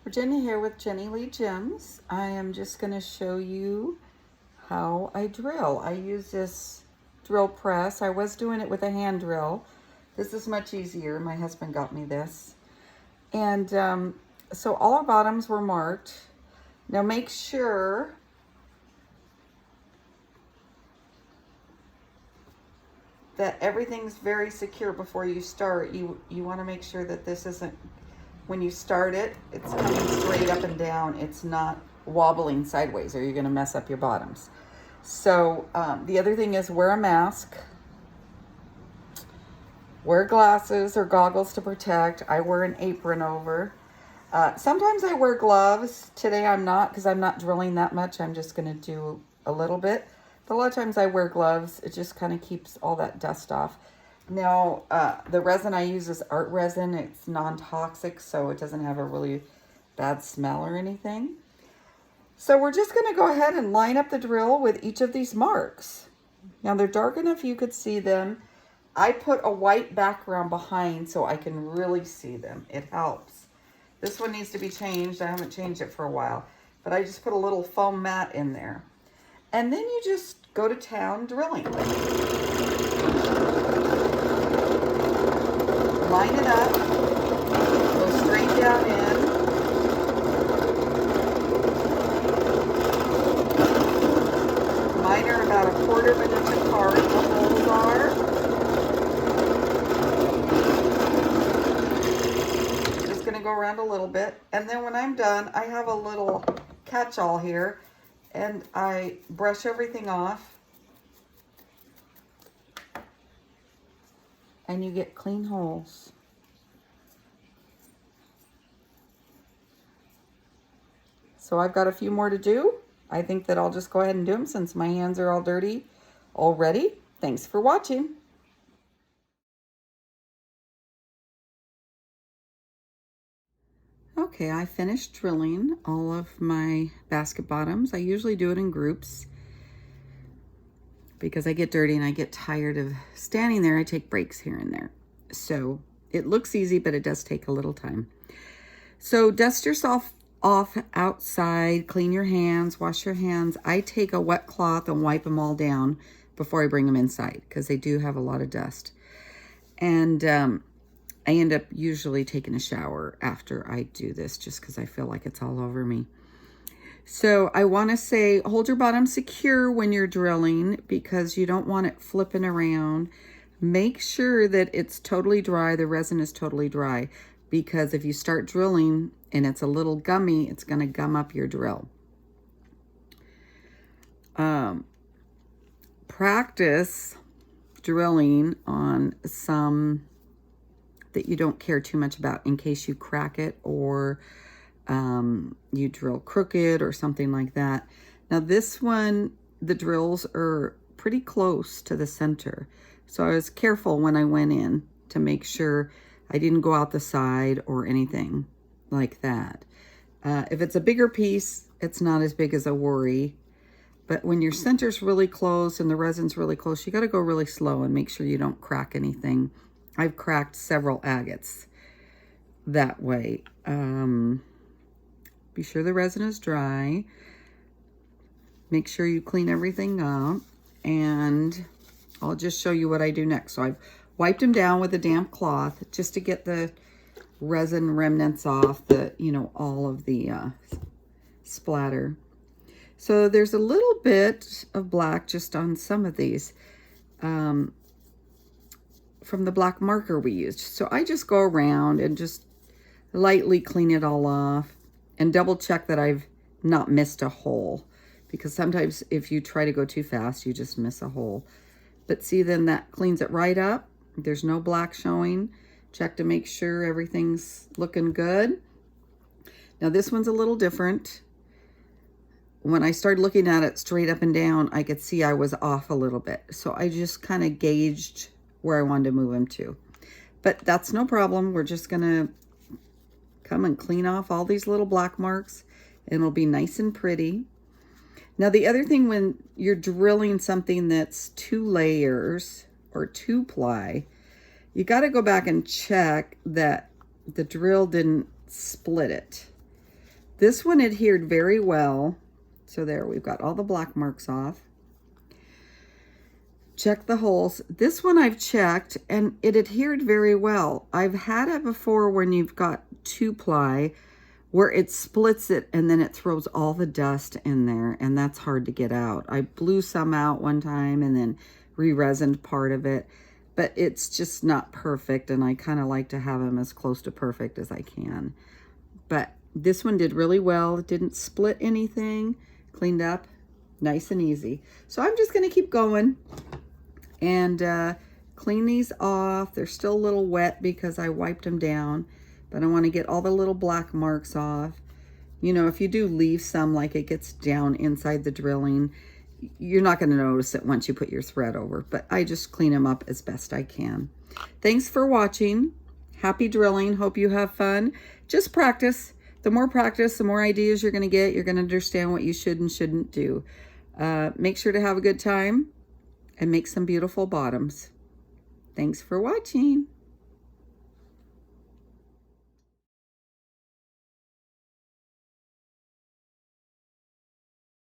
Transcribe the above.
Virginia here with Jenny Lee Gems. I am just going to show you how I drill. I use this drill press. I was doing it with a hand drill. This is much easier. My husband got me this. And so all our bottoms were marked. Now make sure that everything's very secure before you start. You want to make sure that this isn't, when you start it, it's coming straight up and down. It's not wobbling sideways or you're going to mess up your bottoms. So the other thing is wear a mask. Wear glasses or goggles to protect. I wear an apron over. Sometimes I wear gloves. Today I'm not, because I'm not drilling that much. I'm just going to do a little bit. But a lot of times I wear gloves. It just kind of keeps all that dust off. Now, the resin I use is art resin. It's non-toxic, so it doesn't have a really bad smell or anything. So we're just going to go ahead and line up the drill with each of these marks. Now, they're dark enough you could see them. I put a white background behind so I can really see them. It helps. This one needs to be changed. I haven't changed it for a while, but I just put a little foam mat in there. And then you just go to town drilling. Line it up, go straight down in. Mine are about 1/4 of an inch apart, the holes are. Just gonna go around a little bit. And then when I'm done, I have a little catch-all here and I brush everything off. And you get clean holes. So I've got a few more to do. I think that I'll just go ahead and do them since my hands are all dirty already. Thanks for watching. Okay, I finished drilling all of my basket bottoms. I usually do it in groups because I get dirty and I get tired of standing there. I take breaks here and there. So it looks easy, but it does take a little time. So dust yourself off outside, clean your hands, wash your hands. I take a wet cloth and wipe them all down before I bring them inside because they do have a lot of dust. And I end up usually taking a shower after I do this just because I feel like it's all over me. So I want to say hold your bottom secure when you're drilling because you don't want it flipping around. Make sure that it's totally dry, the resin is totally dry, because if you start drilling and it's a little gummy, it's going to gum up your drill. Practice drilling on some that you don't care too much about in case you crack it or you drill crooked or something like that. Now this one, the drills are pretty close to the center. So I was careful when I went in to make sure I didn't go out the side or anything like that. If it's a bigger piece, it's not as big as a worry. But when your center's really close and the resin's really close, you got to go really slow and make sure you don't crack anything. I've cracked several agates that way. Be sure the resin is dry. Make sure you clean everything up. And I'll just show you what I do next. So I've wiped them down with a damp cloth just to get the resin remnants off, all of the splatter. So there's a little bit of black just on some of these from the black marker we used. So I just go around and just lightly clean it all off and double check that I've not missed a hole, because sometimes if you try to go too fast, you just miss a hole. But see, then that cleans it right up. There's no black showing. Check to make sure everything's looking good. Now this one's a little different. When I started looking at it straight up and down, I could see I was off a little bit. So I just kind of gauged where I wanted to move him to. But that's no problem. We're just gonna come and clean off all these little black marks and it'll be nice and pretty. Now the other thing, when you're drilling something that's 2 layers or 2-ply, you got to go back and check that the drill didn't split it. This one adhered very well. So there, we've got all the black marks off. Check the holes. This one I've checked and it adhered very well. I've had it before when you've got 2-ply where it splits it and then it throws all the dust in there, and that's hard to get out. I blew some out one time and then re-resined part of it, but it's just not perfect, and I kind of like to have them as close to perfect as I can. But this one did really well. It didn't split anything, cleaned up, nice and easy. So I'm just going to keep going and clean these off. They're still a little wet because I wiped them down, but I want to get all the little black marks off. You know, if you do leave some, like it gets down inside the drilling, you're not going to notice it once you put your thread over, but I just clean them up as best I can. Thanks for watching. Happy drilling. Hope you have fun. Just practice. The more practice, the more ideas you're going to get. You're going to understand what you should and shouldn't do. Make sure to have a good time and make some beautiful bottoms. Thanks for watching.